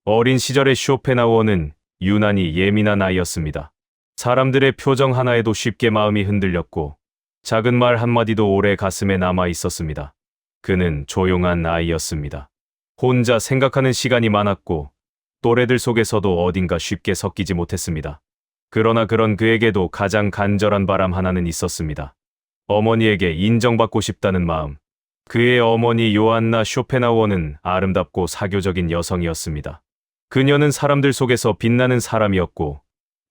어린 시절의 쇼펜하우어는 유난히 예민한 아이였습니다. 사람들의 표정 하나에도 쉽게 마음이 흔들렸고 작은 말 한마디도 오래 가슴에 남아 있었습니다. 그는 조용한 아이였습니다. 혼자 생각하는 시간이 많았고 또래들 속에서도 어딘가 쉽게 섞이지 못했습니다. 그러나 그런 그에게도 가장 간절한 바람 하나는 있었습니다. 어머니에게 인정받고 싶다는 마음. 그의 어머니 요한나 쇼펜하우어는 아름답고 사교적인 여성이었습니다. 그녀는 사람들 속에서 빛나는 사람이었고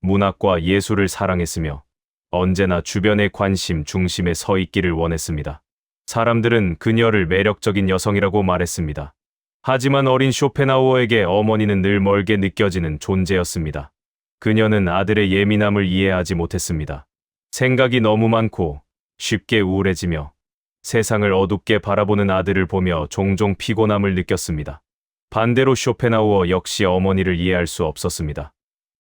문학과 예술을 사랑했으며 언제나 주변의 관심 중심에 서 있기를 원했습니다. 사람들은 그녀를 매력적인 여성이라고 말했습니다. 하지만 어린 쇼펜하우어에게 어머니는 늘 멀게 느껴지는 존재였습니다. 그녀는 아들의 예민함을 이해하지 못했습니다. 생각이 너무 많고 쉽게 우울해지며 세상을 어둡게 바라보는 아들을 보며 종종 피곤함을 느꼈습니다. 반대로 쇼펜하우어 역시 어머니를 이해할 수 없었습니다.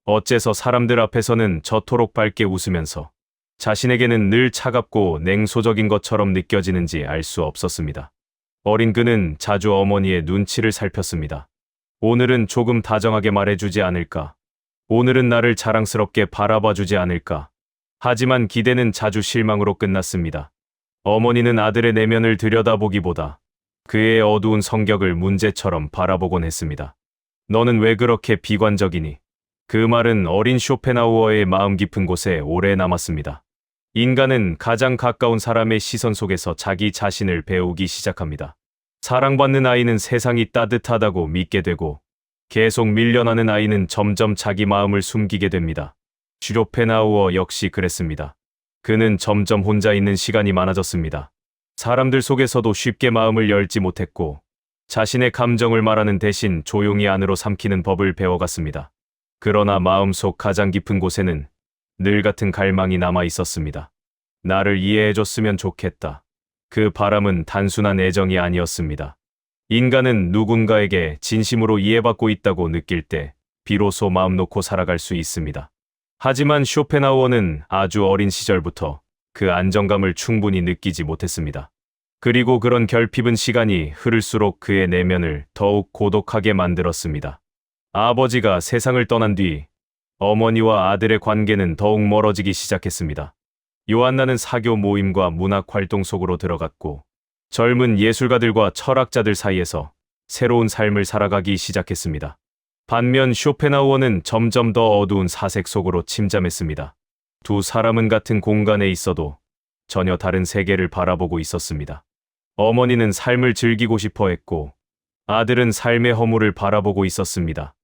어째서 사람들 앞에서는 저토록 밝게 웃으면서 자신에게는 늘 차갑고 냉소적인 것처럼 느껴지는지 알 수 없었습니다. 어린 그는 자주 어머니의 눈치를 살폈습니다. 오늘은 조금 다정하게 말해주지 않을까? 오늘은 나를 자랑스럽게 바라봐주지 않을까? 하지만 기대는 자주 실망으로 끝났습니다. 어머니는 아들의 내면을 들여다보기보다 그의 어두운 성격을 문제처럼 바라보곤 했습니다. 너는 왜 그렇게 비관적이니? 그 말은 어린 쇼펜하우어의 마음 깊은 곳에 오래 남았습니다. 인간은 가장 가까운 사람의 시선 속에서 자기 자신을 배우기 시작합니다. 사랑받는 아이는 세상이 따뜻하다고 믿게 되고 계속 밀려나는 아이는 점점 자기 마음을 숨기게 됩니다. 쇼펜하우어 역시 그랬습니다. 그는 점점 혼자 있는 시간이 많아졌습니다. 사람들 속에서도 쉽게 마음을 열지 못했고 자신의 감정을 말하는 대신 조용히 안으로 삼키는 법을 배워갔습니다. 그러나 마음속 가장 깊은 곳에는 늘 같은 갈망이 남아 있었습니다. 나를 이해해줬으면 좋겠다. 그 바람은 단순한 애정이 아니었습니다. 인간은 누군가에게 진심으로 이해받고 있다고 느낄 때 비로소 마음 놓고 살아갈 수 있습니다. 하지만 쇼펜하우어는 아주 어린 시절부터 그 안정감을 충분히 느끼지 못했습니다. 그리고 그런 결핍은 시간이 흐를수록 그의 내면을 더욱 고독하게 만들었습니다. 아버지가 세상을 떠난 뒤 어머니와 아들의 관계는 더욱 멀어지기 시작했습니다. 요한나는 사교 모임과 문학 활동 속으로 들어갔고 젊은 예술가들과 철학자들 사이에서 새로운 삶을 살아가기 시작했습니다. 반면 쇼펜하우어는 점점 더 어두운 사색 속으로 침잠했습니다. 두 사람은 같은 공간에 있어도 전혀 다른 세계를 바라보고 있었습니다. 어머니는 삶을 즐기고 싶어 했고 아들은 삶의 허물을 바라보고 있었습니다.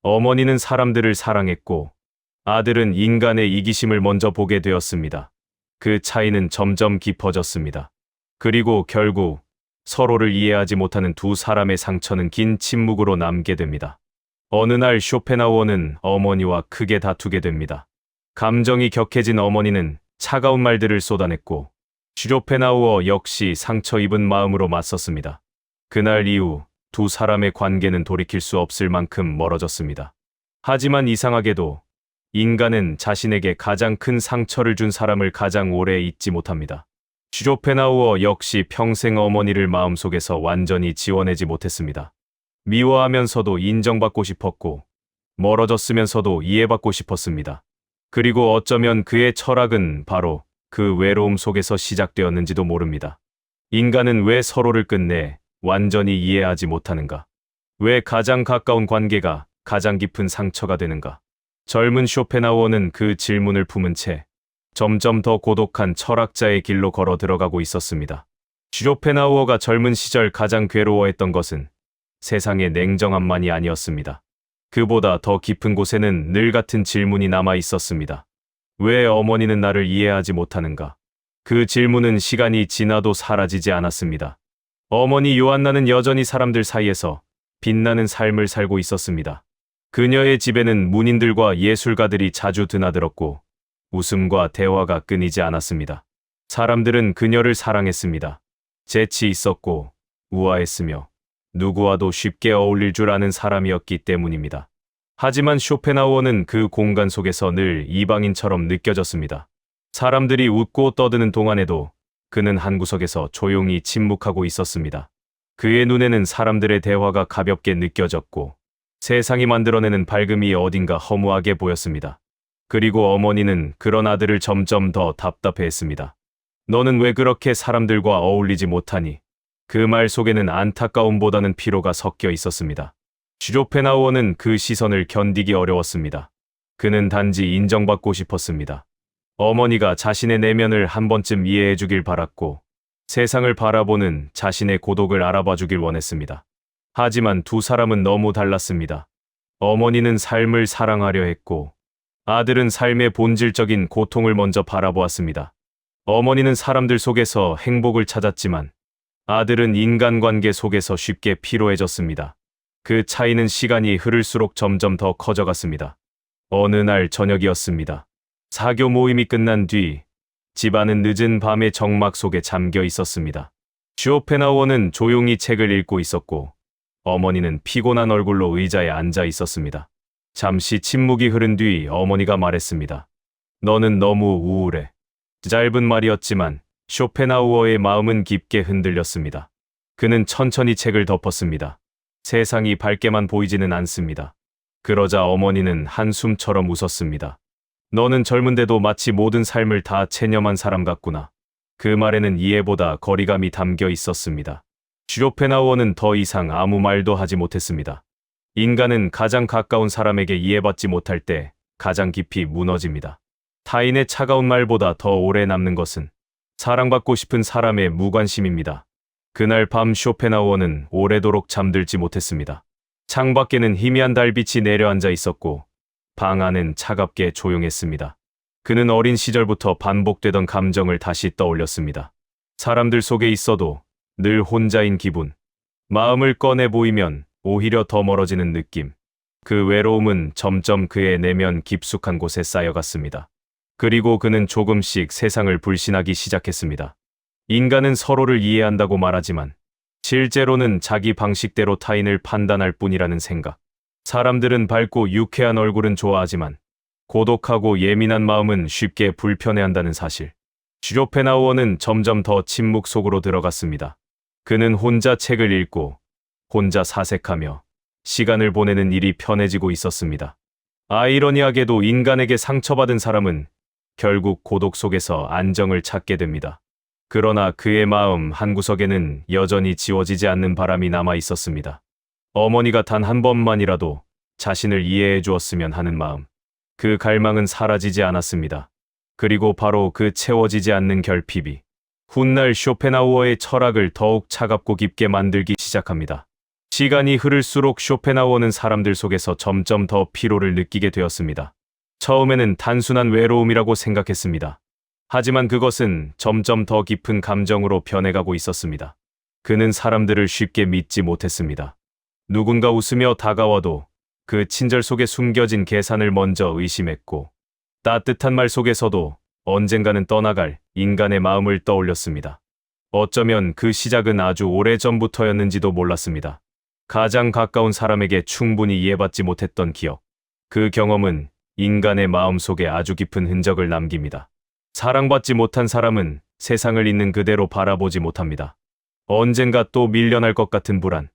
어머니는 사람들을 사랑했고 아들은 인간의 이기심을 먼저 보게 되었습니다. 그 차이는 점점 깊어졌습니다. 그리고 결국 서로를 이해하지 못하는 두 사람의 상처는 긴 침묵으로 남게 됩니다. 어느 날 쇼펜하우어는 어머니와 크게 다투게 됩니다. 감정이 격해진 어머니는 차가운 말들을 쏟아냈고 쇼펜하우어 역시 상처 입은 마음으로 맞섰습니다. 그날 이후 두 사람의 관계는 돌이킬 수 없을 만큼 멀어졌습니다. 하지만 이상하게도 인간은 자신에게 가장 큰 상처를 준 사람을 가장 오래 잊지 못합니다. 쇼펜하우어 역시 평생 어머니를 마음속에서 완전히 지워내지 못했습니다. 미워하면서도 인정받고 싶었고 멀어졌으면서도 이해받고 싶었습니다. 그리고 어쩌면 그의 철학은 바로 그 외로움 속에서 시작되었는지도 모릅니다. 인간은 왜 서로를 끝내 완전히 이해하지 못하는가? 왜 가장 가까운 관계가 가장 깊은 상처가 되는가? 젊은 쇼펜하우어는 그 질문을 품은 채 점점 더 고독한 철학자의 길로 걸어 들어가고 있었습니다. 쇼펜하우어가 젊은 시절 가장 괴로워했던 것은 세상의 냉정함만이 아니었습니다. 그보다 더 깊은 곳에는 늘 같은 질문이 남아 있었습니다. 왜 어머니는 나를 이해하지 못하는가? 그 질문은 시간이 지나도 사라지지 않았습니다. 어머니 요한나는 여전히 사람들 사이에서 빛나는 삶을 살고 있었습니다. 그녀의 집에는 문인들과 예술가들이 자주 드나들었고 웃음과 대화가 끊이지 않았습니다. 사람들은 그녀를 사랑했습니다. 재치 있었고 우아했으며 누구와도 쉽게 어울릴 줄 아는 사람이었기 때문입니다. 하지만 쇼펜하우어는 그 공간 속에서 늘 이방인처럼 느껴졌습니다. 사람들이 웃고 떠드는 동안에도 그는 한 구석에서 조용히 침묵하고 있었습니다. 그의 눈에는 사람들의 대화가 가볍게 느껴졌고 세상이 만들어내는 밝음이 어딘가 허무하게 보였습니다. 그리고 어머니는 그런 아들을 점점 더 답답해했습니다. 너는 왜 그렇게 사람들과 어울리지 못하니? 그 말 속에는 안타까움보다는 피로가 섞여 있었습니다. 쇼펜하우어는 그 시선을 견디기 어려웠습니다. 그는 단지 인정받고 싶었습니다. 어머니가 자신의 내면을 한 번쯤 이해해 주길 바랐고, 세상을 바라보는 자신의 고독을 알아봐 주길 원했습니다. 하지만 두 사람은 너무 달랐습니다. 어머니는 삶을 사랑하려 했고, 아들은 삶의 본질적인 고통을 먼저 바라보았습니다. 어머니는 사람들 속에서 행복을 찾았지만, 아들은 인간관계 속에서 쉽게 피로해졌습니다. 그 차이는 시간이 흐를수록 점점 더 커져갔습니다. 어느 날 저녁이었습니다. 사교 모임이 끝난 뒤 집안은 늦은 밤의 정막 속에 잠겨 있었습니다. 쇼펜하우어는 조용히 책을 읽고 있었고, 어머니는 피곤한 얼굴로 의자에 앉아 있었습니다. 잠시 침묵이 흐른 뒤 어머니가 말했습니다. 너는 너무 우울해. 짧은 말이었지만 쇼펜하우어의 마음은 깊게 흔들렸습니다. 그는 천천히 책을 덮었습니다. 세상이 밝게만 보이지는 않습니다. 그러자 어머니는 한숨처럼 웃었습니다. 너는 젊은데도 마치 모든 삶을 다 체념한 사람 같구나. 그 말에는 이해보다 거리감이 담겨 있었습니다. 쇼펜하우어는 더 이상 아무 말도 하지 못했습니다. 인간은 가장 가까운 사람에게 이해받지 못할 때 가장 깊이 무너집니다. 타인의 차가운 말보다 더 오래 남는 것은 사랑받고 싶은 사람의 무관심입니다. 그날 밤 쇼펜하우어는 오래도록 잠들지 못했습니다. 창밖에는 희미한 달빛이 내려앉아 있었고, 방 안은 차갑게 조용했습니다. 그는 어린 시절부터 반복되던 감정을 다시 떠올렸습니다. 사람들 속에 있어도 늘 혼자인 기분. 마음을 꺼내 보이면 오히려 더 멀어지는 느낌. 그 외로움은 점점 그의 내면 깊숙한 곳에 쌓여갔습니다. 그리고 그는 조금씩 세상을 불신하기 시작했습니다. 인간은 서로를 이해한다고 말하지만 실제로는 자기 방식대로 타인을 판단할 뿐이라는 생각. 사람들은 밝고 유쾌한 얼굴은 좋아하지만 고독하고 예민한 마음은 쉽게 불편해한다는 사실. 쇼펜하우어는 점점 더 침묵 속으로 들어갔습니다. 그는 혼자 책을 읽고 혼자 사색하며 시간을 보내는 일이 편해지고 있었습니다. 아이러니하게도 인간에게 상처받은 사람은 결국 고독 속에서 안정을 찾게 됩니다. 그러나 그의 마음 한구석에는 여전히 지워지지 않는 바람이 남아 있었습니다. 어머니가 단 한 번만이라도 자신을 이해해 주었으면 하는 마음. 그 갈망은 사라지지 않았습니다. 그리고 바로 그 채워지지 않는 결핍이 훗날 쇼펜하우어의 철학을 더욱 차갑고 깊게 만들기 시작합니다. 시간이 흐를수록 쇼펜하우어는 사람들 속에서 점점 더 피로를 느끼게 되었습니다. 처음에는 단순한 외로움이라고 생각했습니다. 하지만 그것은 점점 더 깊은 감정으로 변해가고 있었습니다. 그는 사람들을 쉽게 믿지 못했습니다. 누군가 웃으며 다가와도 그 친절 속에 숨겨진 계산을 먼저 의심했고, 따뜻한 말 속에서도 언젠가는 떠나갈 인간의 마음을 떠올렸습니다. 어쩌면 그 시작은 아주 오래전부터였는지도 몰랐습니다. 가장 가까운 사람에게 충분히 이해받지 못했던 기억. 그 경험은 인간의 마음 속에 아주 깊은 흔적을 남깁니다. 사랑받지 못한 사람은 세상을 있는 그대로 바라보지 못합니다. 언젠가 또 밀려날 것 같은 불안,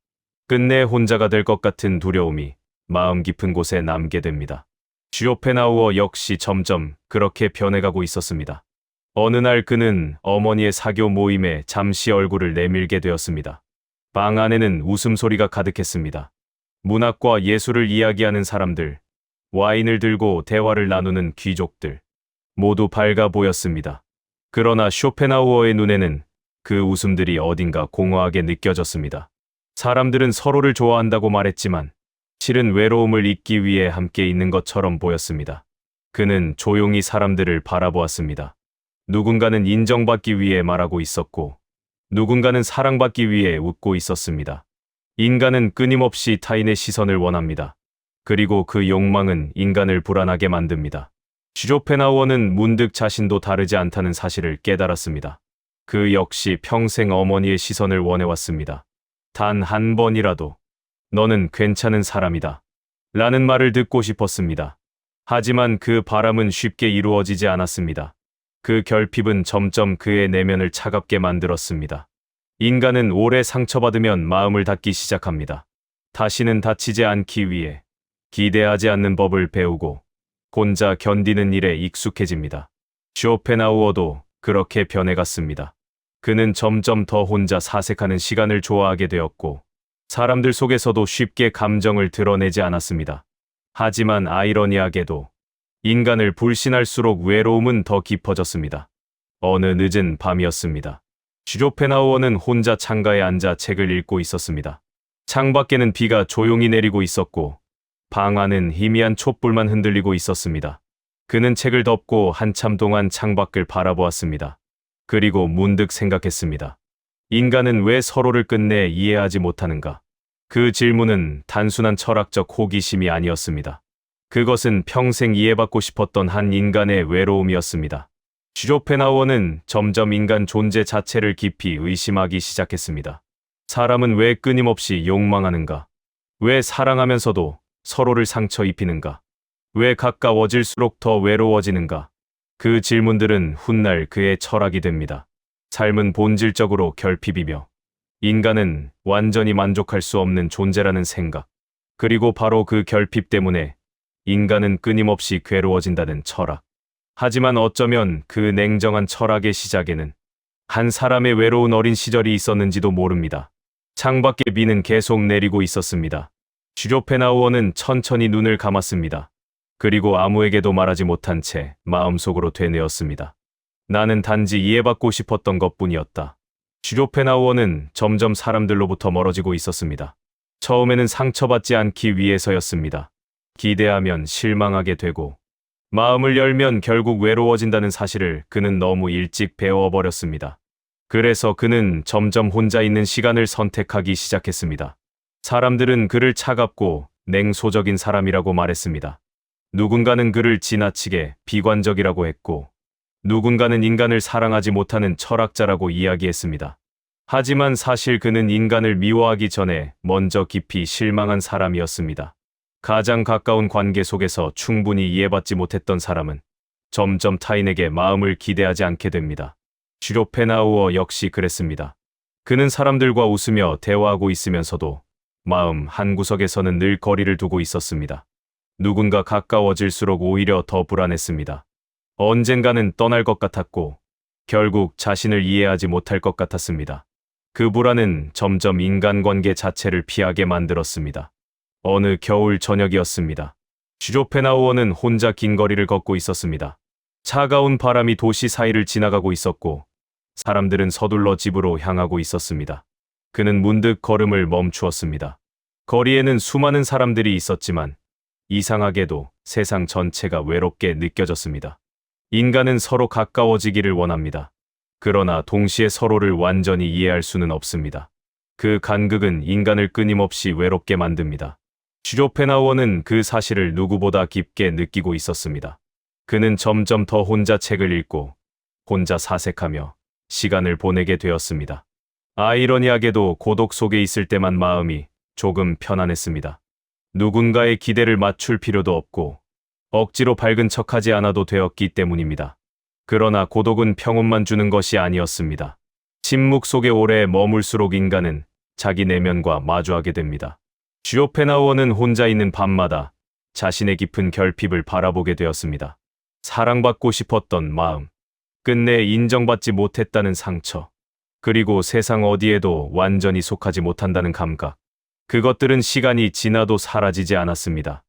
끝내 혼자가 될 것 같은 두려움이 마음 깊은 곳에 남게 됩니다. 쇼펜하우어 역시 점점 그렇게 변해가고 있었습니다. 어느 날 그는 어머니의 사교 모임에 잠시 얼굴을 내밀게 되었습니다. 방 안에는 웃음소리가 가득했습니다. 문학과 예술을 이야기하는 사람들, 와인을 들고 대화를 나누는 귀족들, 모두 밝아 보였습니다. 그러나 쇼펜하우어의 눈에는 그 웃음들이 어딘가 공허하게 느껴졌습니다. 사람들은 서로를 좋아한다고 말했지만 실은 외로움을 잊기 위해 함께 있는 것처럼 보였습니다. 그는 조용히 사람들을 바라보았습니다. 누군가는 인정받기 위해 말하고 있었고, 누군가는 사랑받기 위해 웃고 있었습니다. 인간은 끊임없이 타인의 시선을 원합니다. 그리고 그 욕망은 인간을 불안하게 만듭니다. 쇼펜하우어는 문득 자신도 다르지 않다는 사실을 깨달았습니다. 그 역시 평생 어머니의 시선을 원해왔습니다. 단 한 번이라도 너는 괜찮은 사람이다 라는 말을 듣고 싶었습니다. 하지만 그 바람은 쉽게 이루어지지 않았습니다. 그 결핍은 점점 그의 내면을 차갑게 만들었습니다. 인간은 오래 상처받으면 마음을 닫기 시작합니다. 다시는 다치지 않기 위해 기대하지 않는 법을 배우고 혼자 견디는 일에 익숙해집니다. 쇼펜하우어도 그렇게 변해갔습니다. 그는 점점 더 혼자 사색하는 시간을 좋아하게 되었고, 사람들 속에서도 쉽게 감정을 드러내지 않았습니다. 하지만 아이러니하게도 인간을 불신할수록 외로움은 더 깊어졌습니다. 어느 늦은 밤이었습니다. 쇼펜하우어는 혼자 창가에 앉아 책을 읽고 있었습니다. 창밖에는 비가 조용히 내리고 있었고, 방 안은 희미한 촛불만 흔들리고 있었습니다. 그는 책을 덮고 한참 동안 창밖을 바라보았습니다. 그리고 문득 생각했습니다. 인간은 왜 서로를 끝내 이해하지 못하는가? 그 질문은 단순한 철학적 호기심이 아니었습니다. 그것은 평생 이해받고 싶었던 한 인간의 외로움이었습니다. 쇼펜하우어는 점점 인간 존재 자체를 깊이 의심하기 시작했습니다. 사람은 왜 끊임없이 욕망하는가? 왜 사랑하면서도 서로를 상처 입히는가? 왜 가까워질수록 더 외로워지는가? 그 질문들은 훗날 그의 철학이 됩니다. 삶은 본질적으로 결핍이며 인간은 완전히 만족할 수 없는 존재라는 생각, 그리고 바로 그 결핍 때문에 인간은 끊임없이 괴로워진다는 철학. 하지만 어쩌면 그 냉정한 철학의 시작에는 한 사람의 외로운 어린 시절이 있었는지도 모릅니다. 창밖에 비는 계속 내리고 있었습니다. 쇼펜하우어는 천천히 눈을 감았습니다. 그리고 아무에게도 말하지 못한 채 마음속으로 되뇌었습니다. 나는 단지 이해받고 싶었던 것뿐이었다. 쇼펜하우어는 점점 사람들로부터 멀어지고 있었습니다. 처음에는 상처받지 않기 위해서였습니다. 기대하면 실망하게 되고, 마음을 열면 결국 외로워진다는 사실을 그는 너무 일찍 배워버렸습니다. 그래서 그는 점점 혼자 있는 시간을 선택하기 시작했습니다. 사람들은 그를 차갑고 냉소적인 사람이라고 말했습니다. 누군가는 그를 지나치게 비관적이라고 했고, 누군가는 인간을 사랑하지 못하는 철학자라고 이야기했습니다. 하지만 사실 그는 인간을 미워하기 전에 먼저 깊이 실망한 사람이었습니다. 가장 가까운 관계 속에서 충분히 이해받지 못했던 사람은 점점 타인에게 마음을 기대하지 않게 됩니다. 쇼펜하우어 역시 그랬습니다. 그는 사람들과 웃으며 대화하고 있으면서도 마음 한구석에서는 늘 거리를 두고 있었습니다. 누군가 가까워질수록 오히려 더 불안했습니다. 언젠가는 떠날 것 같았고, 결국 자신을 이해하지 못할 것 같았습니다. 그 불안은 점점 인간관계 자체를 피하게 만들었습니다. 어느 겨울 저녁이었습니다. 쇼펜하우어는 혼자 긴 거리를 걷고 있었습니다. 차가운 바람이 도시 사이를 지나가고 있었고, 사람들은 서둘러 집으로 향하고 있었습니다. 그는 문득 걸음을 멈추었습니다. 거리에는 수많은 사람들이 있었지만 이상하게도 세상 전체가 외롭게 느껴졌습니다. 인간은 서로 가까워지기를 원합니다. 그러나 동시에 서로를 완전히 이해할 수는 없습니다. 그 간극은 인간을 끊임없이 외롭게 만듭니다. 쇼펜하우어는 그 사실을 누구보다 깊게 느끼고 있었습니다. 그는 점점 더 혼자 책을 읽고 혼자 사색하며 시간을 보내게 되었습니다. 아이러니하게도 고독 속에 있을 때만 마음이 조금 편안했습니다. 누군가의 기대를 맞출 필요도 없고 억지로 밝은 척하지 않아도 되었기 때문입니다. 그러나 고독은 평온만 주는 것이 아니었습니다. 침묵 속에 오래 머물수록 인간은 자기 내면과 마주하게 됩니다. 쇼펜하우어는 혼자 있는 밤마다 자신의 깊은 결핍을 바라보게 되었습니다. 사랑받고 싶었던 마음, 끝내 인정받지 못했다는 상처, 그리고 세상 어디에도 완전히 속하지 못한다는 감각. 그것들은 시간이 지나도 사라지지 않았습니다.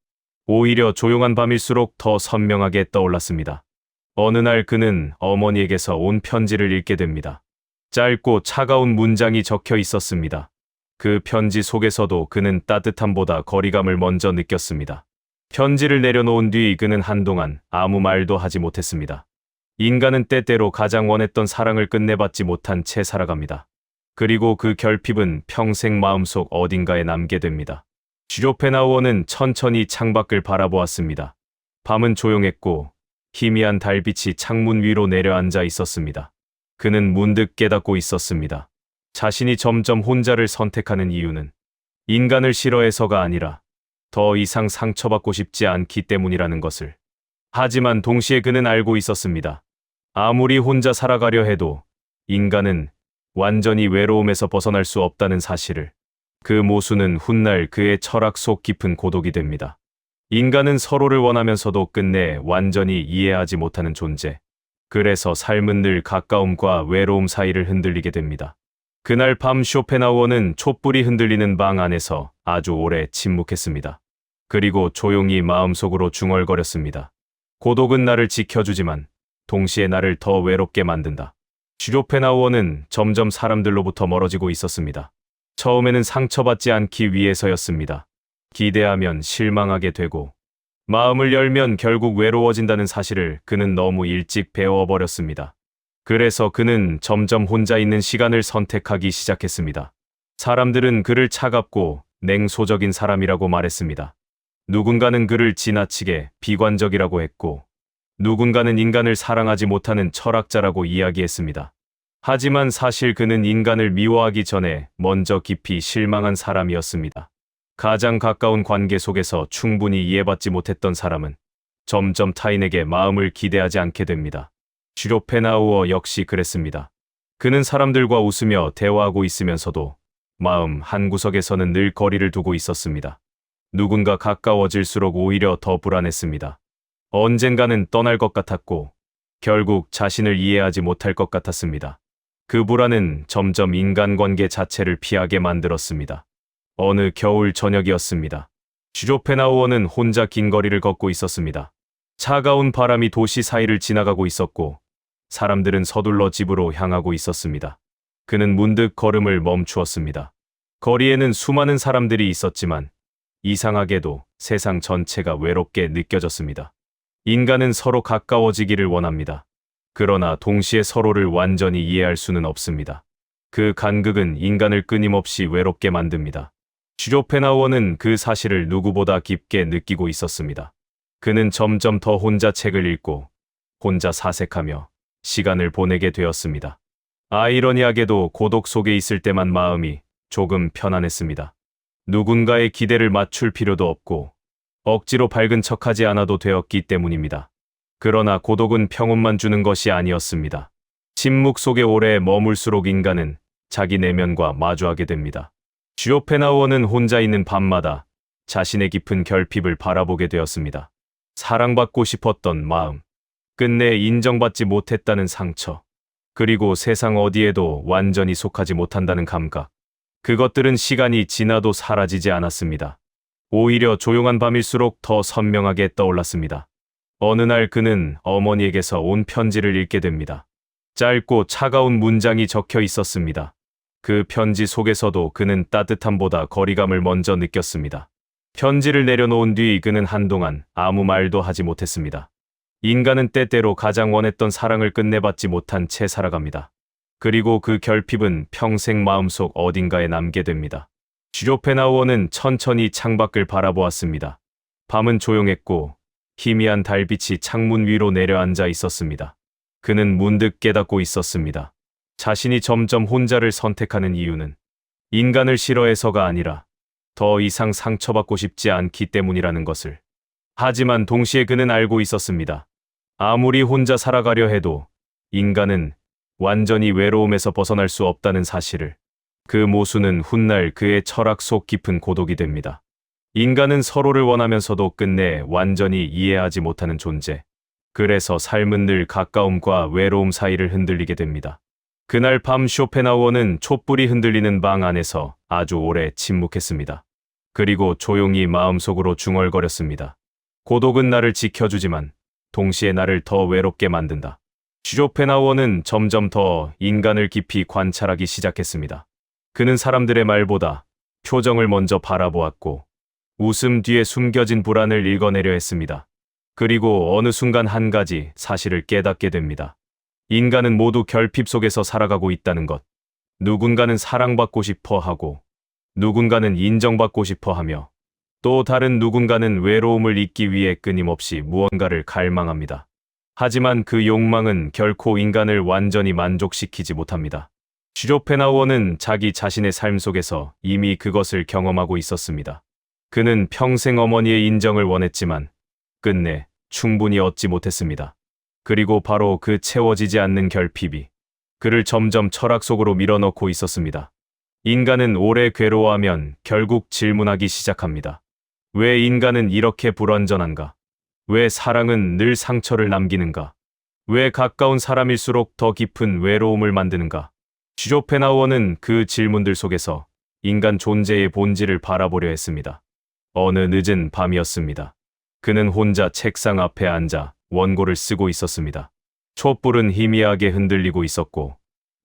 오히려 조용한 밤일수록 더 선명하게 떠올랐습니다. 어느 날 그는 어머니에게서 온 편지를 읽게 됩니다. 짧고 차가운 문장이 적혀 있었습니다. 그 편지 속에서도 그는 따뜻함보다 거리감을 먼저 느꼈습니다. 편지를 내려놓은 뒤 그는 한동안 아무 말도 하지 못했습니다. 인간은 때때로 가장 원했던 사랑을 끝내받지 못한 채 살아갑니다. 그리고 그 결핍은 평생 마음속 어딘가에 남게 됩니다. 쇼펜하우어는 천천히 창밖을 바라보았습니다. 밤은 조용했고 희미한 달빛이 창문 위로 내려앉아 있었습니다. 그는 문득 깨닫고 있었습니다. 자신이 점점 혼자를 선택하는 이유는 인간을 싫어해서가 아니라 더 이상 상처받고 싶지 않기 때문이라는 것을. 하지만 동시에 그는 알고 있었습니다. 아무리 혼자 살아가려 해도 인간은 완전히 외로움에서 벗어날 수 없다는 사실을. 그 모순은 훗날 그의 철학 속 깊은 고독이 됩니다. 인간은 서로를 원하면서도 끝내 완전히 이해하지 못하는 존재. 그래서 삶은 늘 가까움과 외로움 사이를 흔들리게 됩니다. 그날 밤 쇼펜하우어는 촛불이 흔들리는 방 안에서 아주 오래 침묵했습니다. 그리고 조용히 마음속으로 중얼거렸습니다. 고독은 나를 지켜주지만 동시에 나를 더 외롭게 만든다. 쇼펜하우어는 점점 사람들로부터 멀어지고 있었습니다. 처음에는 상처받지 않기 위해서였습니다. 기대하면 실망하게 되고 마음을 열면 결국 외로워진다는 사실을 그는 너무 일찍 배워버렸습니다. 그래서 그는 점점 혼자 있는 시간을 선택하기 시작했습니다. 사람들은 그를 차갑고 냉소적인 사람이라고 말했습니다. 누군가는 그를 지나치게 비관적이라고 했고 누군가는 인간을 사랑하지 못하는 철학자라고 이야기했습니다. 하지만 사실 그는 인간을 미워하기 전에 먼저 깊이 실망한 사람이었습니다. 가장 가까운 관계 속에서 충분히 이해받지 못했던 사람은 점점 타인에게 마음을 기대하지 않게 됩니다. 쇼펜하우어 역시 그랬습니다. 그는 사람들과 웃으며 대화하고 있으면서도 마음 한구석에서는 늘 거리를 두고 있었습니다. 누군가 가까워질수록 오히려 더 불안했습니다. 언젠가는 떠날 것 같았고 결국 자신을 이해하지 못할 것 같았습니다. 그 불안은 점점 인간관계 자체를 피하게 만들었습니다. 어느 겨울 저녁이었습니다. 쇼펜하우어는 혼자 긴 거리를 걷고 있었습니다. 차가운 바람이 도시 사이를 지나가고 있었고 사람들은 서둘러 집으로 향하고 있었습니다. 그는 문득 걸음을 멈추었습니다. 거리에는 수많은 사람들이 있었지만 이상하게도 세상 전체가 외롭게 느껴졌습니다. 인간은 서로 가까워지기를 원합니다. 그러나 동시에 서로를 완전히 이해할 수는 없습니다. 그 간극은 인간을 끊임없이 외롭게 만듭니다. 쇼펜하우어는 그 사실을 누구보다 깊게 느끼고 있었습니다. 그는 점점 더 혼자 책을 읽고 혼자 사색하며 시간을 보내게 되었습니다. 아이러니하게도 고독 속에 있을 때만 마음이 조금 편안했습니다. 누군가의 기대를 맞출 필요도 없고 억지로 밝은 척하지 않아도 되었기 때문입니다. 그러나 고독은 평온만 주는 것이 아니었습니다. 침묵 속에 오래 머물수록 인간은 자기 내면과 마주하게 됩니다. 쇼펜하우어는 혼자 있는 밤마다 자신의 깊은 결핍을 바라보게 되었습니다. 사랑받고 싶었던 마음, 끝내 인정받지 못했다는 상처, 그리고 세상 어디에도 완전히 속하지 못한다는 감각. 그것들은 시간이 지나도 사라지지 않았습니다. 오히려 조용한 밤일수록 더 선명하게 떠올랐습니다. 어느 날 그는 어머니에게서 온 편지를 읽게 됩니다. 짧고 차가운 문장이 적혀 있었습니다. 그 편지 속에서도 그는 따뜻함보다 거리감을 먼저 느꼈습니다. 편지를 내려놓은 뒤 그는 한동안 아무 말도 하지 못했습니다. 인간은 때때로 가장 원했던 사랑을 끝내 받지 못한 채 살아갑니다. 그리고 그 결핍은 평생 마음속 어딘가에 남게 됩니다. 쇼펜하우어는 천천히 창밖을 바라보았습니다. 밤은 조용했고 희미한 달빛이 창문 위로 내려앉아 있었습니다. 그는 문득 깨닫고 있었습니다. 자신이 점점 혼자를 선택하는 이유는 인간을 싫어해서가 아니라 더 이상 상처받고 싶지 않기 때문이라는 것을. 하지만 동시에 그는 알고 있었습니다. 아무리 혼자 살아가려 해도 인간은 완전히 외로움에서 벗어날 수 없다는 사실을. 그 모순은 훗날 그의 철학 속 깊은 고독이 됩니다. 인간은 서로를 원하면서도 끝내 완전히 이해하지 못하는 존재. 그래서 삶은 늘 가까움과 외로움 사이를 흔들리게 됩니다. 그날 밤 쇼펜하우어는 촛불이 흔들리는 방 안에서 아주 오래 침묵했습니다. 그리고 조용히 마음속으로 중얼거렸습니다. 고독은 나를 지켜주지만 동시에 나를 더 외롭게 만든다. 쇼펜하우어는 점점 더 인간을 깊이 관찰하기 시작했습니다. 그는 사람들의 말보다 표정을 먼저 바라보았고 웃음 뒤에 숨겨진 불안을 읽어내려 했습니다. 그리고 어느 순간 한 가지 사실을 깨닫게 됩니다. 인간은 모두 결핍 속에서 살아가고 있다는 것. 누군가는 사랑받고 싶어 하고 누군가는 인정받고 싶어 하며 또 다른 누군가는 외로움을 잊기 위해 끊임없이 무언가를 갈망합니다. 하지만 그 욕망은 결코 인간을 완전히 만족시키지 못합니다. 쇼펜하우어는 자기 자신의 삶 속에서 이미 그것을 경험하고 있었습니다. 그는 평생 어머니의 인정을 원했지만 끝내 충분히 얻지 못했습니다. 그리고 바로 그 채워지지 않는 결핍이 그를 점점 철학 속으로 밀어넣고 있었습니다. 인간은 오래 괴로워하면 결국 질문하기 시작합니다. 왜 인간은 이렇게 불완전한가? 왜 사랑은 늘 상처를 남기는가? 왜 가까운 사람일수록 더 깊은 외로움을 만드는가? 쇼펜하우어는 그 질문들 속에서 인간 존재의 본질을 바라보려 했습니다. 어느 늦은 밤이었습니다. 그는 혼자 책상 앞에 앉아 원고를 쓰고 있었습니다. 촛불은 희미하게 흔들리고 있었고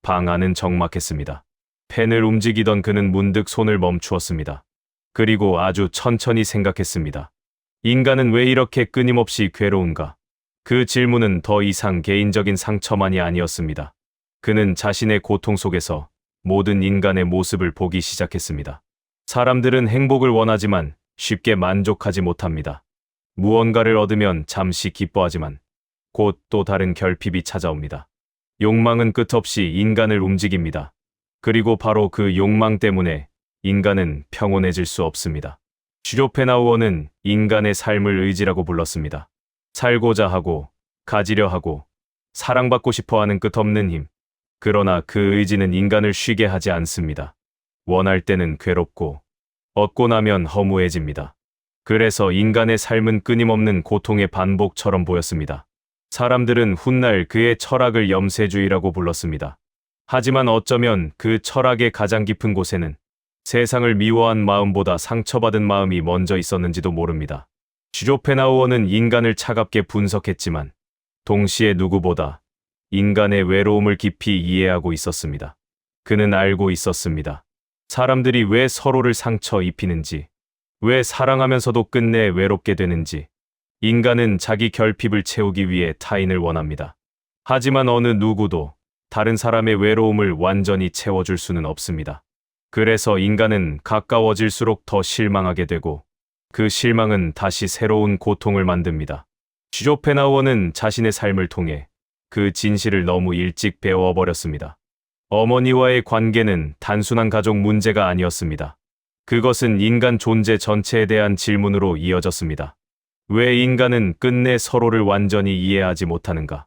방 안은 적막했습니다. 펜을 움직이던 그는 문득 손을 멈추었습니다. 그리고 아주 천천히 생각했습니다. 인간은 왜 이렇게 끊임없이 괴로운가? 그 질문은 더 이상 개인적인 상처만이 아니었습니다. 그는 자신의 고통 속에서 모든 인간의 모습을 보기 시작했습니다. 사람들은 행복을 원하지만 쉽게 만족하지 못합니다. 무언가를 얻으면 잠시 기뻐하지만 곧 또 다른 결핍이 찾아옵니다. 욕망은 끝없이 인간을 움직입니다. 그리고 바로 그 욕망 때문에 인간은 평온해질 수 없습니다. 쇼펜하우어는 인간의 삶을 의지라고 불렀습니다. 살고자 하고, 가지려 하고, 사랑받고 싶어 하는 끝없는 힘. 그러나 그 의지는 인간을 쉬게 하지 않습니다. 원할 때는 괴롭고, 얻고 나면 허무해집니다. 그래서 인간의 삶은 끊임없는 고통의 반복처럼 보였습니다. 사람들은 훗날 그의 철학을 염세주의라고 불렀습니다. 하지만 어쩌면 그 철학의 가장 깊은 곳에는 세상을 미워한 마음보다 상처받은 마음이 먼저 있었는지도 모릅니다. 쇼펜하우어는 인간을 차갑게 분석했지만 동시에 누구보다 인간의 외로움을 깊이 이해하고 있었습니다. 그는 알고 있었습니다. 사람들이 왜 서로를 상처 입히는지, 왜 사랑하면서도 끝내 외롭게 되는지. 인간은 자기 결핍을 채우기 위해 타인을 원합니다. 하지만 어느 누구도 다른 사람의 외로움을 완전히 채워줄 수는 없습니다. 그래서 인간은 가까워질수록 더 실망하게 되고 그 실망은 다시 새로운 고통을 만듭니다. 쇼펜하우어는 자신의 삶을 통해 그 진실을 너무 일찍 배워버렸습니다. 어머니와의 관계는 단순한 가족 문제가 아니었습니다. 그것은 인간 존재 전체에 대한 질문으로 이어졌습니다. 왜 인간은 끝내 서로를 완전히 이해하지 못하는가?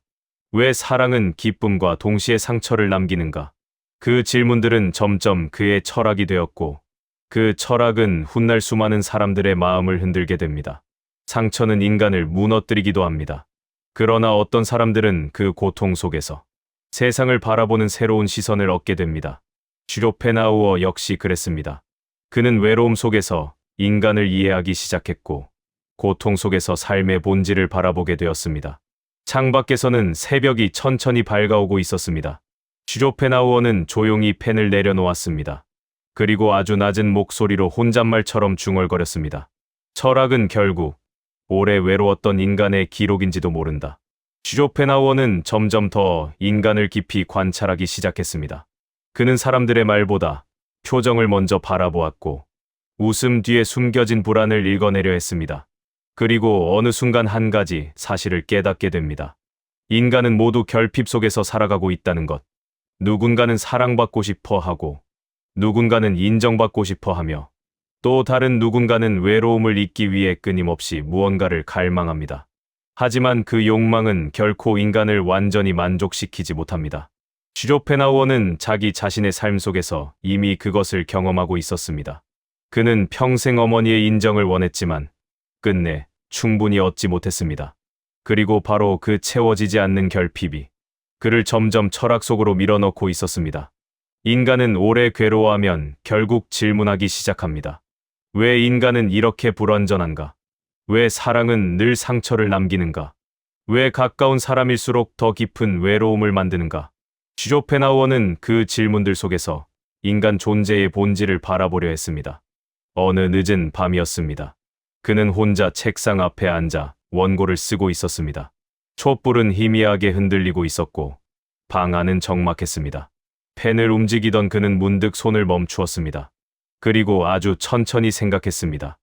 왜 사랑은 기쁨과 동시에 상처를 남기는가? 그 질문들은 점점 그의 철학이 되었고 그 철학은 훗날 수많은 사람들의 마음을 흔들게 됩니다. 상처는 인간을 무너뜨리기도 합니다. 그러나 어떤 사람들은 그 고통 속에서 세상을 바라보는 새로운 시선을 얻게 됩니다. 쇼펜하우어 역시 그랬습니다. 그는 외로움 속에서 인간을 이해하기 시작했고 고통 속에서 삶의 본질을 바라보게 되었습니다. 창밖에서는 새벽이 천천히 밝아오고 있었습니다. 쇼펜하우어는 조용히 펜을 내려놓았습니다. 그리고 아주 낮은 목소리로 혼잣말처럼 중얼거렸습니다. 철학은 결국 오래 외로웠던 인간의 기록인지도 모른다. 쇼펜하우어는 점점 더 인간을 깊이 관찰하기 시작했습니다. 그는 사람들의 말보다 표정을 먼저 바라보았고 웃음 뒤에 숨겨진 불안을 읽어내려 했습니다. 그리고 어느 순간 한 가지 사실을 깨닫게 됩니다. 인간은 모두 결핍 속에서 살아가고 있다는 것. 누군가는 사랑받고 싶어 하고 누군가는 인정받고 싶어 하며 또 다른 누군가는 외로움을 잊기 위해 끊임없이 무언가를 갈망합니다. 하지만 그 욕망은 결코 인간을 완전히 만족시키지 못합니다. 쇼펜하우어는 자기 자신의 삶 속에서 이미 그것을 경험하고 있었습니다. 그는 평생 어머니의 인정을 원했지만 끝내 충분히 얻지 못했습니다. 그리고 바로 그 채워지지 않는 결핍이 그를 점점 철학 속으로 밀어넣고 있었습니다. 인간은 오래 괴로워하면 결국 질문하기 시작합니다. 왜 인간은 이렇게 불완전한가? 왜 사랑은 늘 상처를 남기는가? 왜 가까운 사람일수록 더 깊은 외로움을 만드는가? 쇼펜하우어는 그 질문들 속에서 인간 존재의 본질을 바라보려 했습니다. 어느 늦은 밤이었습니다. 그는 혼자 책상 앞에 앉아 원고를 쓰고 있었습니다. 촛불은 희미하게 흔들리고 있었고 방 안은 적막했습니다. 펜을 움직이던 그는 문득 손을 멈추었습니다. 그리고 아주 천천히 생각했습니다.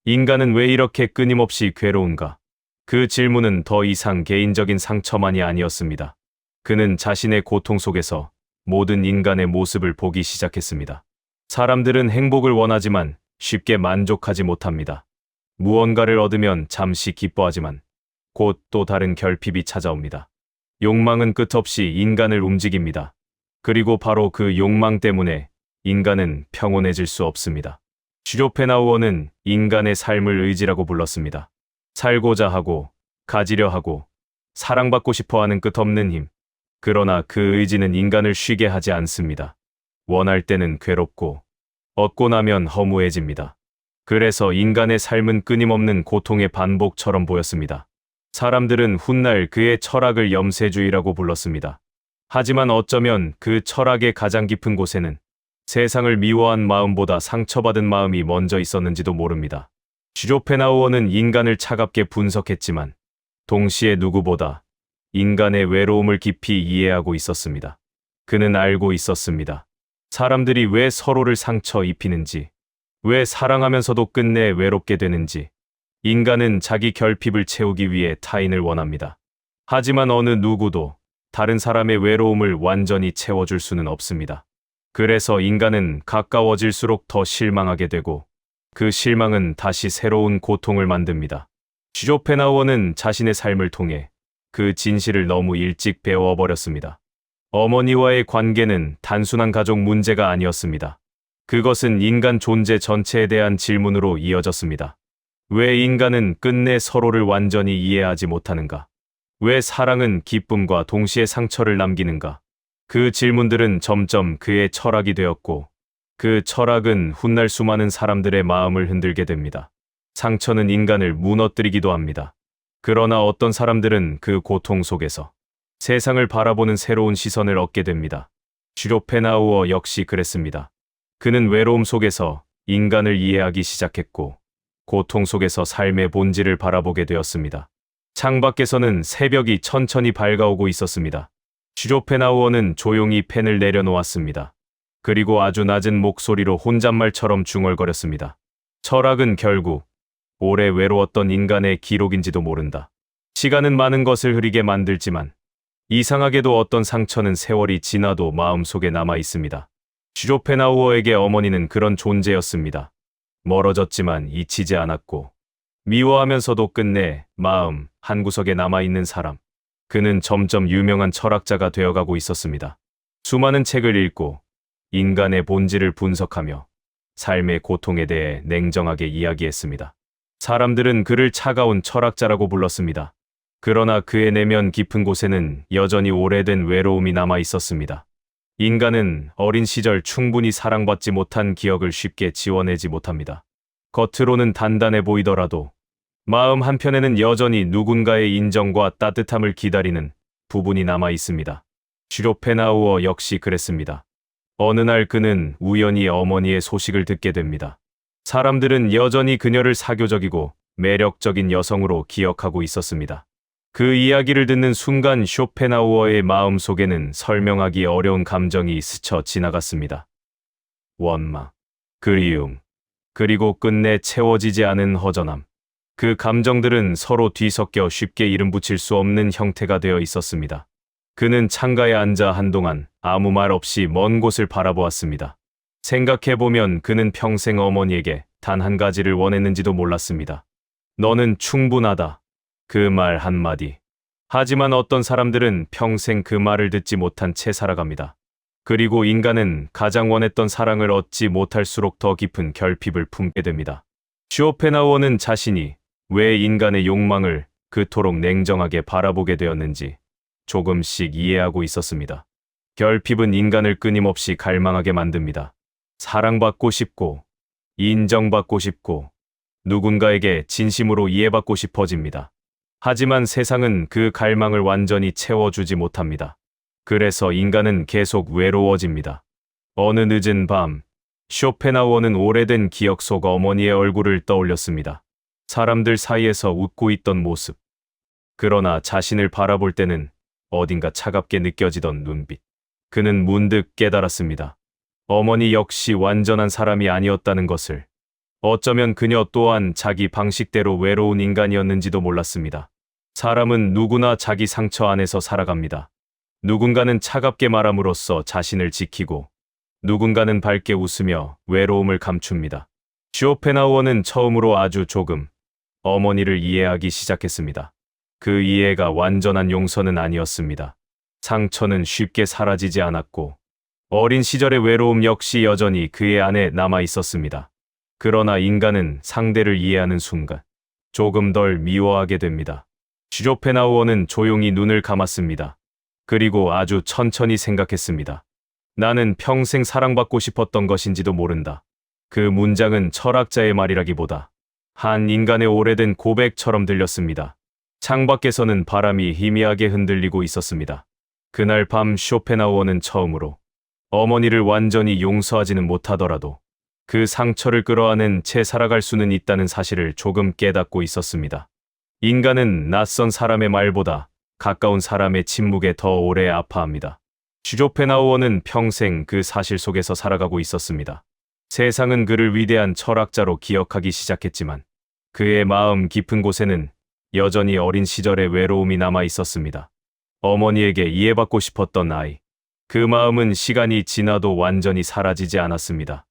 인간은 왜 이렇게 끊임없이 괴로운가? 그 질문은 더 이상 개인적인 상처만이 아니었습니다. 그는 자신의 고통 속에서 모든 인간의 모습을 보기 시작했습니다. 사람들은 행복을 원하지만 쉽게 만족하지 못합니다. 무언가를 얻으면 잠시 기뻐하지만 곧 또 다른 결핍이 찾아옵니다. 욕망은 끝없이 인간을 움직입니다. 그리고 바로 그 욕망 때문에 인간은 평온해질 수 없습니다. 슈조펜하우어는 인간의 삶을 의지라고 불렀습니다. 살고자 하고, 가지려 하고, 사랑받고 싶어 하는 끝없는 힘. 그러나 그 의지는 인간을 쉬게 하지 않습니다. 원할 때는 괴롭고, 얻고 나면 허무해집니다. 그래서 인간의 삶은 끊임없는 고통의 반복처럼 보였습니다. 사람들은 훗날 그의 철학을 염세주의라고 불렀습니다. 하지만 어쩌면 그 철학의 가장 깊은 곳에는 세상을 미워한 마음보다 상처받은 마음이 먼저 있었는지도 모릅니다. 슈조펜하우어는 인간을 차갑게 분석했지만 동시에 누구보다 인간의 외로움을 깊이 이해하고 있었습니다. 그는 알고 있었습니다. 사람들이 왜 서로를 상처 입히는지, 왜 사랑하면서도 끝내 외롭게 되는지. 인간은 자기 결핍을 채우기 위해 타인을 원합니다. 하지만 어느 누구도 다른 사람의 외로움을 완전히 채워줄 수는 없습니다. 그래서 인간은 가까워질수록 더 실망하게 되고 그 실망은 다시 새로운 고통을 만듭니다. 슈조펜하우어는 자신의 삶을 통해 그 진실을 너무 일찍 배워버렸습니다. 어머니와의 관계는 단순한 가족 문제가 아니었습니다. 그것은 인간 존재 전체에 대한 질문으로 이어졌습니다. 왜 인간은 끝내 서로를 완전히 이해하지 못하는가? 왜 사랑은 기쁨과 동시에 상처를 남기는가? 그 질문들은 점점 그의 철학이 되었고, 그 철학은 훗날 수많은 사람들의 마음을 흔들게 됩니다. 상처는 인간을 무너뜨리기도 합니다. 그러나 어떤 사람들은 그 고통 속에서 세상을 바라보는 새로운 시선을 얻게 됩니다. 슈조펜하우어 역시 그랬습니다. 그는 외로움 속에서 인간을 이해하기 시작했고, 고통 속에서 삶의 본질을 바라보게 되었습니다. 창밖에서는 새벽이 천천히 밝아오고 있었습니다. 슈조펜하우어는 조용히 펜을 내려놓았습니다. 그리고 아주 낮은 목소리로 혼잣말처럼 중얼거렸습니다. 철학은 결국 오래 외로웠던 인간의 기록인지도 모른다. 시간은 많은 것을 흐리게 만들지만 이상하게도 어떤 상처는 세월이 지나도 마음속에 남아 있습니다. 슈조펜하우어에게 어머니는 그런 존재였습니다. 멀어졌지만 잊히지 않았고 미워하면서도 끝내 마음 한구석에 남아있는 사람. 그는 점점 유명한 철학자가 되어가고 있었습니다. 수많은 책을 읽고 인간의 본질을 분석하며 삶의 고통에 대해 냉정하게 이야기했습니다. 사람들은 그를 차가운 철학자라고 불렀습니다. 그러나 그의 내면 깊은 곳에는 여전히 오래된 외로움이 남아 있었습니다. 인간은 어린 시절 충분히 사랑받지 못한 기억을 쉽게 지워내지 못합니다. 겉으로는 단단해 보이더라도 마음 한편에는 여전히 누군가의 인정과 따뜻함을 기다리는 부분이 남아 있습니다. 슈조펜하우어 역시 그랬습니다. 어느 날 그는 우연히 어머니의 소식을 듣게 됩니다. 사람들은 여전히 그녀를 사교적이고 매력적인 여성으로 기억하고 있었습니다. 그 이야기를 듣는 순간 쇼펜하우어의 마음 속에는 설명하기 어려운 감정이 스쳐 지나갔습니다. 원망, 그리움, 그리고 끝내 채워지지 않은 허전함. 그 감정들은 서로 뒤섞여 쉽게 이름 붙일 수 없는 형태가 되어 있었습니다. 그는 창가에 앉아 한동안 아무 말 없이 먼 곳을 바라보았습니다. 생각해보면 그는 평생 어머니에게 단 한 가지를 원했는지도 몰랐습니다. 너는 충분하다. 그 말 한마디. 하지만 어떤 사람들은 평생 그 말을 듣지 못한 채 살아갑니다. 그리고 인간은 가장 원했던 사랑을 얻지 못할수록 더 깊은 결핍을 품게 됩니다. 슈오펜하우어는 자신이 왜 인간의 욕망을 그토록 냉정하게 바라보게 되었는지 조금씩 이해하고 있었습니다. 결핍은 인간을 끊임없이 갈망하게 만듭니다. 사랑받고 싶고, 인정받고 싶고, 누군가에게 진심으로 이해받고 싶어집니다. 하지만 세상은 그 갈망을 완전히 채워주지 못합니다. 그래서 인간은 계속 외로워집니다. 어느 늦은 밤, 쇼펜하우어는 오래된 기억 속 어머니의 얼굴을 떠올렸습니다. 사람들 사이에서 웃고 있던 모습. 그러나 자신을 바라볼 때는 어딘가 차갑게 느껴지던 눈빛. 그는 문득 깨달았습니다. 어머니 역시 완전한 사람이 아니었다는 것을. 어쩌면 그녀 또한 자기 방식대로 외로운 인간이었는지도 몰랐습니다. 사람은 누구나 자기 상처 안에서 살아갑니다. 누군가는 차갑게 말함으로써 자신을 지키고, 누군가는 밝게 웃으며 외로움을 감춥니다. 쇼펜하우어는 처음으로 아주 조금 어머니를 이해하기 시작했습니다. 그 이해가 완전한 용서는 아니었습니다. 상처는 쉽게 사라지지 않았고, 어린 시절의 외로움 역시 여전히 그의 안에 남아 있었습니다. 그러나 인간은 상대를 이해하는 순간 조금 덜 미워하게 됩니다. 슈조펜하우어는 조용히 눈을 감았습니다. 그리고 아주 천천히 생각했습니다. 나는 평생 사랑받고 싶었던 것인지도 모른다. 그 문장은 철학자의 말이라기보다 한 인간의 오래된 고백처럼 들렸습니다. 창밖에서는 바람이 희미하게 흔들리고 있었습니다. 그날 밤 쇼펜하우어는 처음으로 어머니를 완전히 용서하지는 못하더라도 그 상처를 끌어안은 채 살아갈 수는 있다는 사실을 조금 깨닫고 있었습니다. 인간은 낯선 사람의 말보다 가까운 사람의 침묵에 더 오래 아파합니다. 쇼펜하우어는 평생 그 사실 속에서 살아가고 있었습니다. 세상은 그를 위대한 철학자로 기억하기 시작했지만 그의 마음 깊은 곳에는 여전히 어린 시절의 외로움이 남아 있었습니다. 어머니에게 이해받고 싶었던 아이. 그 마음은 시간이 지나도 완전히 사라지지 않았습니다.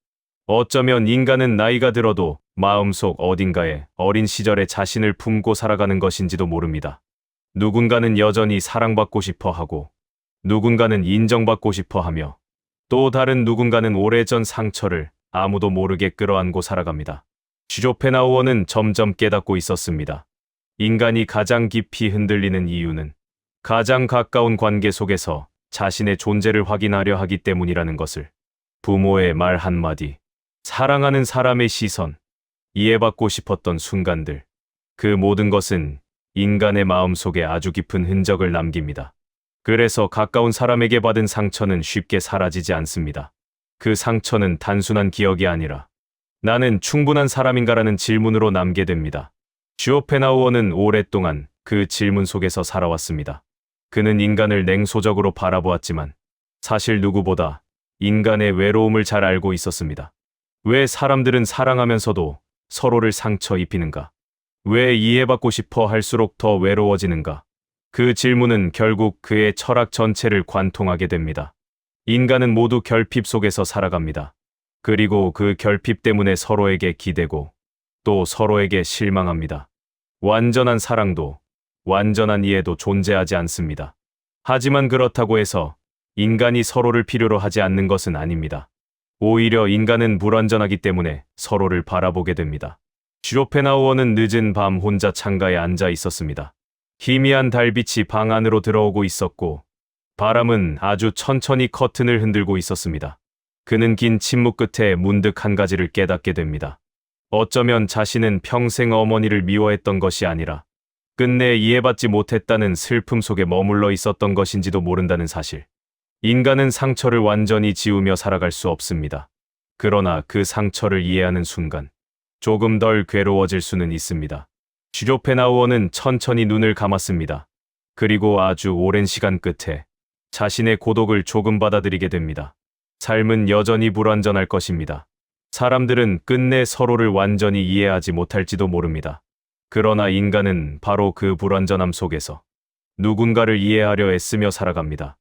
어쩌면 인간은 나이가 들어도 마음속 어딘가에 어린 시절의 자신을 품고 살아가는 것인지도 모릅니다. 누군가는 여전히 사랑받고 싶어 하고, 누군가는 인정받고 싶어 하며, 또 다른 누군가는 오래전 상처를 아무도 모르게 끌어안고 살아갑니다. 쇼펜하우어는 점점 깨닫고 있었습니다. 인간이 가장 깊이 흔들리는 이유는 가장 가까운 관계 속에서 자신의 존재를 확인하려 하기 때문이라는 것을. 부모의 말 한마디, 사랑하는 사람의 시선, 이해받고 싶었던 순간들, 그 모든 것은 인간의 마음속에 아주 깊은 흔적을 남깁니다. 그래서 가까운 사람에게 받은 상처는 쉽게 사라지지 않습니다. 그 상처는 단순한 기억이 아니라 나는 충분한 사람인가라는 질문으로 남게 됩니다. 쇼펜하우어는 오랫동안 그 질문 속에서 살아왔습니다. 그는 인간을 냉소적으로 바라보았지만 사실 누구보다 인간의 외로움을 잘 알고 있었습니다. 왜 사람들은 사랑하면서도 서로를 상처 입히는가? 왜 이해받고 싶어 할수록 더 외로워지는가? 그 질문은 결국 그의 철학 전체를 관통하게 됩니다. 인간은 모두 결핍 속에서 살아갑니다. 그리고 그 결핍 때문에 서로에게 기대고 또 서로에게 실망합니다. 완전한 사랑도 완전한 이해도 존재하지 않습니다. 하지만 그렇다고 해서 인간이 서로를 필요로 하지 않는 것은 아닙니다. 오히려 인간은 불완전하기 때문에 서로를 바라보게 됩니다. 쇼펜하우어는 늦은 밤 혼자 창가에 앉아 있었습니다. 희미한 달빛이 방 안으로 들어오고 있었고 바람은 아주 천천히 커튼을 흔들고 있었습니다. 그는 긴 침묵 끝에 문득 한 가지를 깨닫게 됩니다. 어쩌면 자신은 평생 어머니를 미워했던 것이 아니라 끝내 이해받지 못했다는 슬픔 속에 머물러 있었던 것인지도 모른다는 사실. 인간은 상처를 완전히 지우며 살아갈 수 없습니다. 그러나 그 상처를 이해하는 순간 조금 덜 괴로워질 수는 있습니다. 쇼펜하우어는 천천히 눈을 감았습니다. 그리고 아주 오랜 시간 끝에 자신의 고독을 조금 받아들이게 됩니다. 삶은 여전히 불완전할 것입니다. 사람들은 끝내 서로를 완전히 이해하지 못할지도 모릅니다. 그러나 인간은 바로 그 불완전함 속에서 누군가를 이해하려 애쓰며 살아갑니다.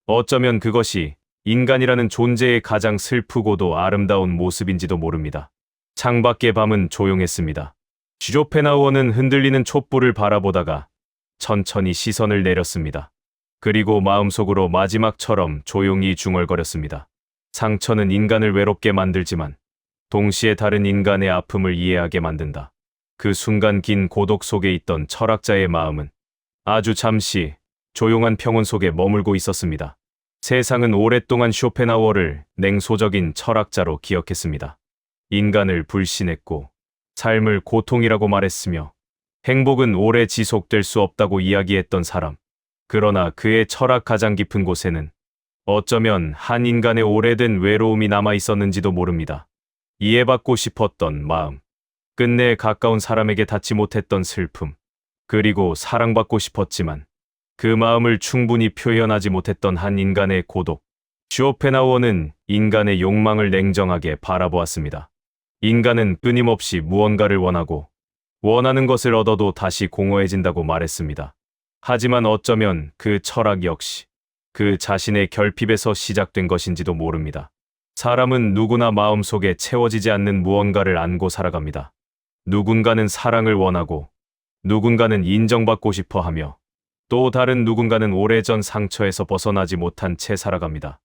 어쩌면 그것이 인간이라는 존재의 가장 슬프고도 아름다운 모습인지도 모릅니다. 창밖의 밤은 조용했습니다. 쇼펜하우어는 흔들리는 촛불을 바라보다가 천천히 시선을 내렸습니다. 그리고 마음속으로 마지막처럼 조용히 중얼거렸습니다. 상처는 인간을 외롭게 만들지만 동시에 다른 인간의 아픔을 이해하게 만든다. 그 순간 긴 고독 속에 있던 철학자의 마음은 아주 잠시 조용한 평온 속에 머물고 있었습니다. 세상은 오랫동안 쇼펜하우어를 냉소적인 철학자로 기억했습니다. 인간을 불신했고 삶을 고통이라고 말했으며 행복은 오래 지속될 수 없다고 이야기했던 사람. 그러나 그의 철학 가장 깊은 곳에는 어쩌면 한 인간의 오래된 외로움이 남아 있었는지도 모릅니다. 이해받고 싶었던 마음, 끝내 가까운 사람에게 닿지 못했던 슬픔, 그리고 사랑받고 싶었지만 그 마음을 충분히 표현하지 못했던 한 인간의 고독. 쇼펜하우어는 인간의 욕망을 냉정하게 바라보았습니다. 인간은 끊임없이 무언가를 원하고 원하는 것을 얻어도 다시 공허해진다고 말했습니다. 하지만 어쩌면 그 철학 역시 그 자신의 결핍에서 시작된 것인지도 모릅니다. 사람은 누구나 마음속에 채워지지 않는 무언가를 안고 살아갑니다. 누군가는 사랑을 원하고 누군가는 인정받고 싶어 하며 또 다른 누군가는 오래전 상처에서 벗어나지 못한 채 살아갑니다.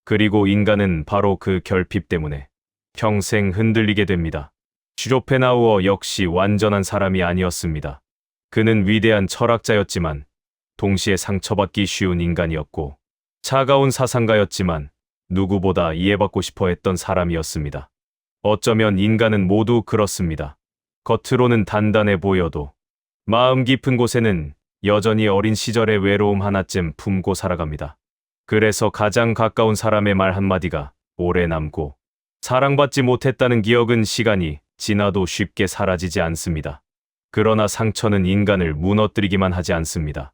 그리고 인간은 바로 그 결핍 때문에 평생 흔들리게 됩니다. 슈조펜하우어 역시 완전한 사람이 아니었습니다. 그는 위대한 철학자였지만 동시에 상처받기 쉬운 인간이었고 차가운 사상가였지만 누구보다 이해받고 싶어 했던 사람이었습니다. 어쩌면 인간은 모두 그렇습니다. 겉으로는 단단해 보여도 마음 깊은 곳에는 여전히 어린 시절의 외로움 하나쯤 품고 살아갑니다. 그래서 가장 가까운 사람의 말 한마디가 오래 남고 사랑받지 못했다는 기억은 시간이 지나도 쉽게 사라지지 않습니다. 그러나 상처는 인간을 무너뜨리기만 하지 않습니다.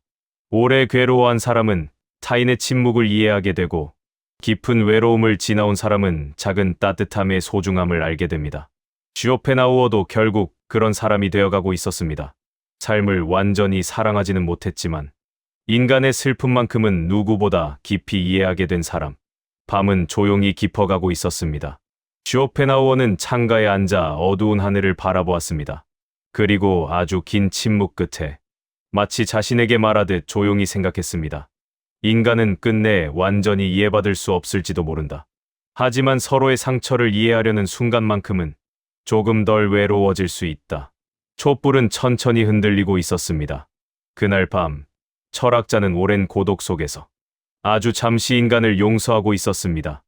오래 괴로워한 사람은 타인의 침묵을 이해하게 되고 깊은 외로움을 지나온 사람은 작은 따뜻함의 소중함을 알게 됩니다. 슈오펜하우어도 결국 그런 사람이 되어가고 있었습니다. 삶을 완전히 사랑하지는 못했지만 인간의 슬픔만큼은 누구보다 깊이 이해하게 된 사람. 밤은 조용히 깊어가고 있었습니다. 슈오펜하우어는 창가에 앉아 어두운 하늘을 바라보았습니다. 그리고 아주 긴 침묵 끝에 마치 자신에게 말하듯 조용히 생각했습니다. 인간은 끝내 완전히 이해받을 수 없을지도 모른다. 하지만 서로의 상처를 이해하려는 순간만큼은 조금 덜 외로워질 수 있다. 촛불은 천천히 흔들리고 있었습니다. 그날 밤, 철학자는 오랜 고독 속에서 아주 잠시 인간을 용서하고 있었습니다.